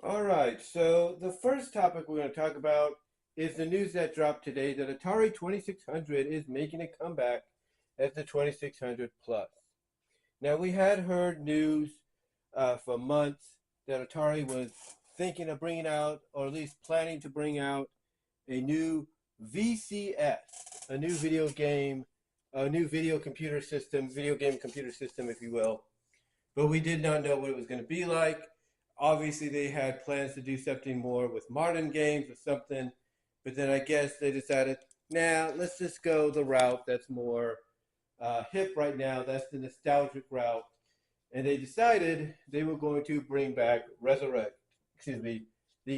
All right, so the first topic we're going to talk about is the news that dropped today that Atari 2600 is making a comeback as the 2600 Plus. Now, we had heard news for months that Atari was thinking of bringing out, or at least planning to bring out, a new VCS, a new video game, a new video computer system, video game computer system, if you will. But we did not know what it was going to be like. Obviously, they had plans to do something more with modern games or something, but then I guess they decided, nah, let's just go the route that's more hip right now. That's the nostalgic route, and they decided they were going to bring back the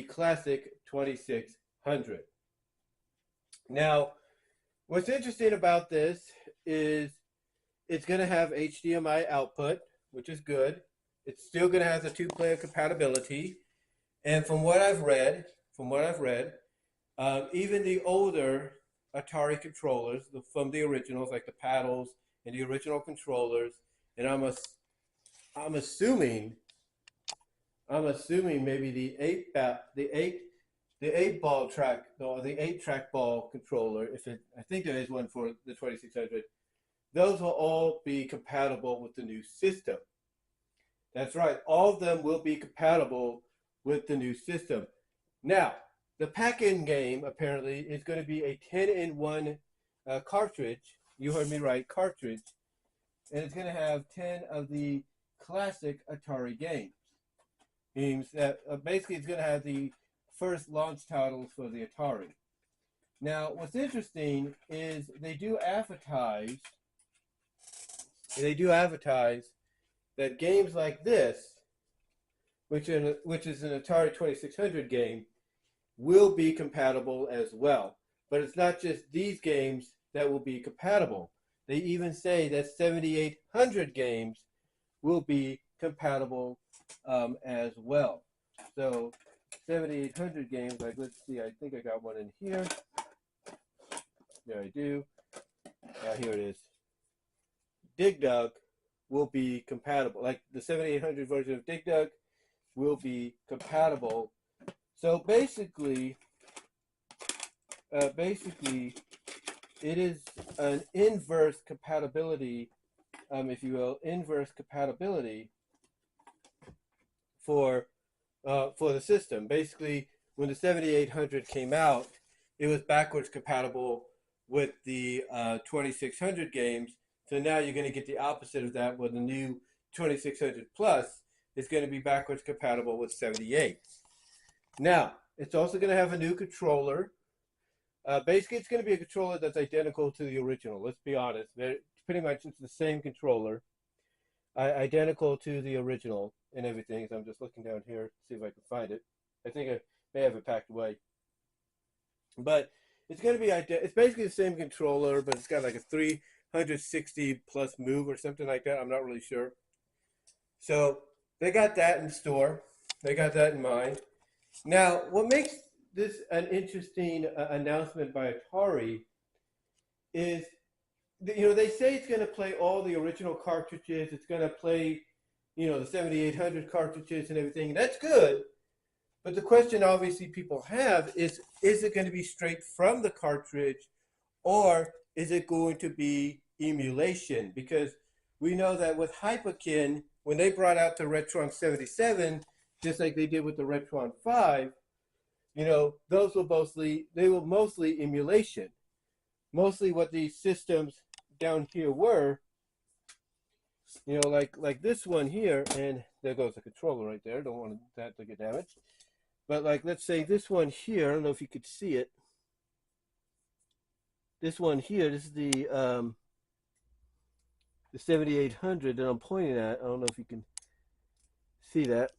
classic 2600. Now, what's interesting about this is it's going to have HDMI output, which is good. It's still going to have the two-player compatibility, and from what I've read, even the older Atari controllers, from the originals, like the paddles and the original controllers, and I'm assuming, I'm assuming maybe the eight ball track or the 8 track ball controller. I think there is one for the 2600. Those will all be compatible with the new system. That's right. All of them will be compatible with the new system. Now, the pack-in game apparently is going to be a 10-in-1 cartridge. You heard me right, cartridge. And it's going to have 10 of the classic Atari games. Games that basically it's going to have the first launch titles for the Atari. Now, what's interesting is they do advertise that games like this, which is an Atari 2600 game, will be compatible as well. But it's not just these games that will be compatible. They even say that 7800 games will be compatible as well. So 7800 games, like let's see, I think I got one in here. There I do. Here it is. Dig Dug will be compatible. Like the 7800 version of Dig Dug will be compatible. So basically, it is an inverse compatibility, if you will, inverse compatibility for the system. Basically, when the 7800 came out, it was backwards compatible with the 2600 games. So now you're going to get the opposite of that, where the new 2600 Plus is going to be backwards compatible with 78. Now, it's also going to have a new controller. Basically, it's going to be a controller that's identical to the original. Let's be honest. Pretty much it's the same controller, identical to the original and everything. So I'm just looking down here to see if I can find it. I think I may have it packed away. But it's going to be, it's basically the same controller, but it's got like a 360 plus move or something like that. I'm not really sure. So they got that in store. They got that in mind. Now, what makes this an interesting announcement by Atari is, they say it's going to play all the original cartridges. It's going to play, the 7800 cartridges and everything. And that's good. But the question obviously people have is it going to be straight from the cartridge, or is it going to be emulation? Because we know that with Hyperkin, when they brought out the Retron 77, just like they did with the Retron 5, those were mostly emulation. Mostly what these systems down here were, like this one here, and there goes the controller right there. Don't want that to get damaged. But like, let's say this one here, I don't know if you could see it. This one here, this is the 7800 that I'm pointing at. I don't know if you can see that.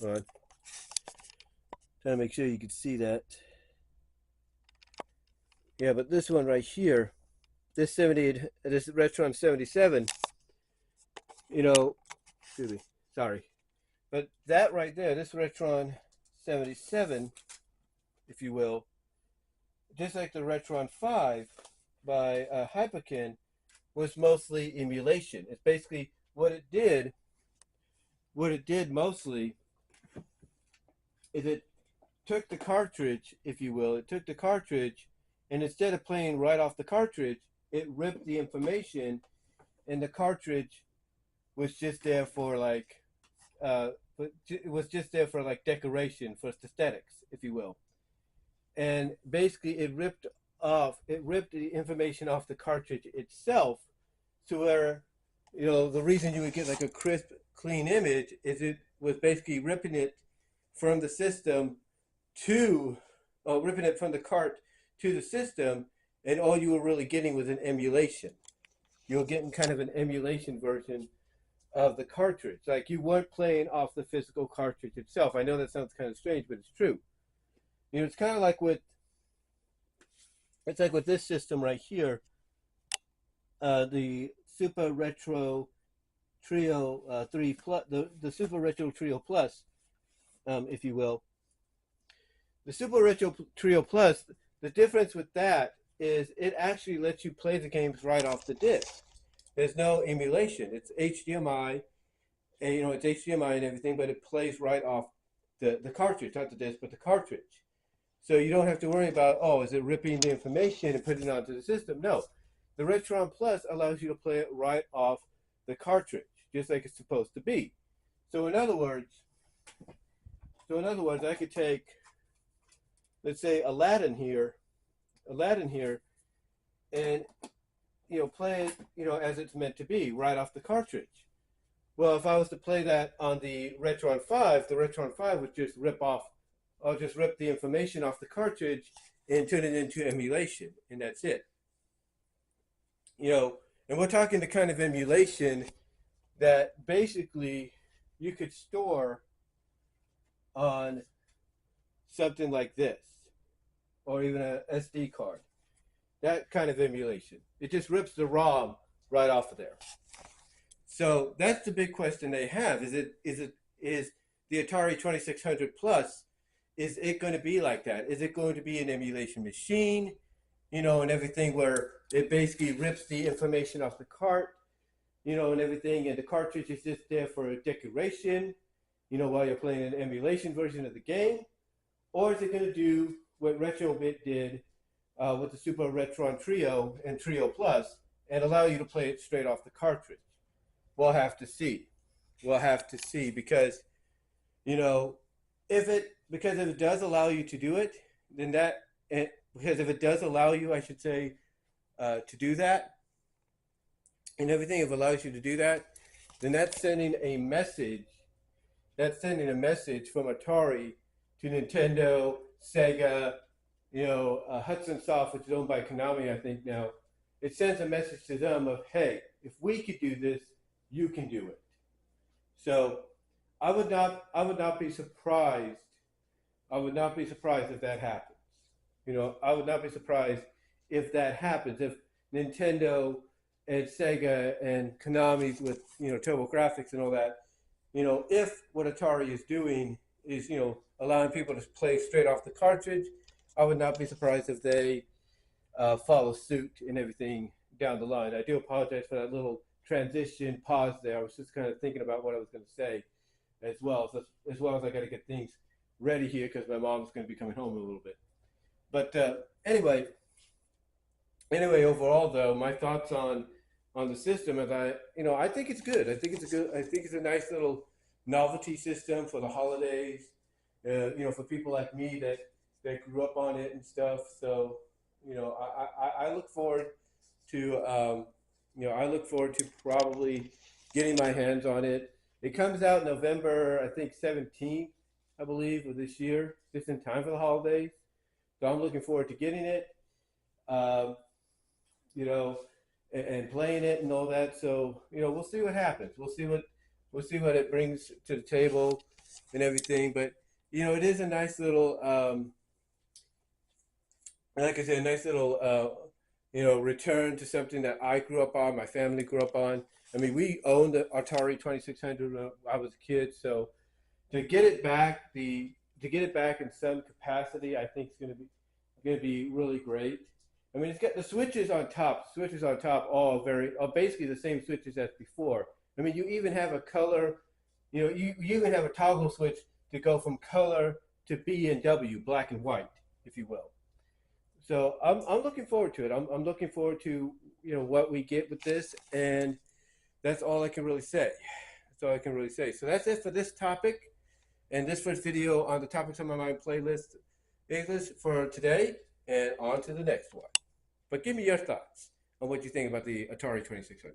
Hold on. Trying to make sure you can see that. Yeah, but this one right here, this Retron 77, excuse me, sorry. But that right there, this Retron 77, if you will, just like the Retron 5 by Hyperkin, was mostly emulation. It's basically what it did mostly is it took the cartridge, if you will, it took the cartridge, and instead of playing right off the cartridge, it ripped the information, and the cartridge was just there for like, it was just there for like decoration, for aesthetics, if you will. And basically, it ripped the information off the cartridge itself, to where, the reason you would get like a crisp, clean image is it was basically ripping it from the system to, ripping it from the cart to the system, and all you were really getting was an emulation. You were getting kind of an emulation version of the cartridge. Like you weren't playing off the physical cartridge itself. I know that sounds kind of strange, but it's true. It's kind of like with this system right here, the Super Retro Trio 3 Plus, the Super Retro Trio Plus, if you will. The Super Retro Trio Plus, the difference with that is it actually lets you play the games right off the disc. There's no emulation. It's HDMI, and it's HDMI and everything, but it plays right off the cartridge, not the disc, but the cartridge. So you don't have to worry about, is it ripping the information and putting it onto the system? No. The Retron Plus allows you to play it right off the cartridge, just like it's supposed to be. So in other words, I could take, let's say, Aladdin here, and play it, as it's meant to be, right off the cartridge. Well, if I was to play that on the Retron 5, the Retron 5 would just rip the information off the cartridge and turn it into emulation, and that's it. And we're talking the kind of emulation that basically you could store on something like this, or even a SD card. That kind of emulation. It just rips the ROM right off of there. So that's the big question they have. Is the Atari 2600 Plus, is it going to be like that? Is it going to be an emulation machine, and everything, where it basically rips the information off the cart, and everything, and the cartridge is just there for a decoration, while you're playing an emulation version of the game? Or is it going to do what Retrobit did with the Super Retron Trio and Trio Plus, and allow you to play it straight off the cartridge? We'll have to see. Because, if it does allow you to do it, because if it does allow you, I should say, to do that, and everything, if it allows you to do that, then that's sending a message from Atari to Nintendo, Sega, Hudson Soft, which is owned by Konami, I think now. It sends a message to them of, hey, if we could do this, you can do it. So I would not be surprised. I would not be surprised if that happens. I would not be surprised if that happens. If Nintendo and Sega and Konami with TurboGrafx and all that, if what Atari is doing is allowing people to play straight off the cartridge, I would not be surprised if they follow suit and everything down the line. I do apologize for that little transition pause there. I was just kind of thinking about what I was going to say, as well as I got to get things ready here because my mom's going to be coming home in a little bit. But anyway, overall though, my thoughts on the system is I think it's good. I think it's a nice little novelty system for the holidays. For people like me that grew up on it and stuff. So I look forward to probably getting my hands on it. It comes out November, I think 17th, I believe, of this year, just in time for the holidays. So I'm looking forward to getting it, and playing it and all that. So we'll see what happens. We'll see what it brings to the table and everything. But it is a nice little, like I said, a nice little, return to something that I grew up on, my family grew up on. I mean, we owned the Atari 2600 when I was a kid, so to get it back, in some capacity, I think it's going to be really great. I mean, it's got the switches on top, all basically the same switches as before. I mean, you even have a color, you even have a toggle switch to go from color to B and W, black and white, if you will. So I'm looking forward to it. I'm looking forward to what we get with this, and that's all I can really say. That's all I can really say. So that's it for this topic, and this first video on the Topics on My Mind playlist English for today, and on to the next one. But give me your thoughts on what you think about the Atari 2600.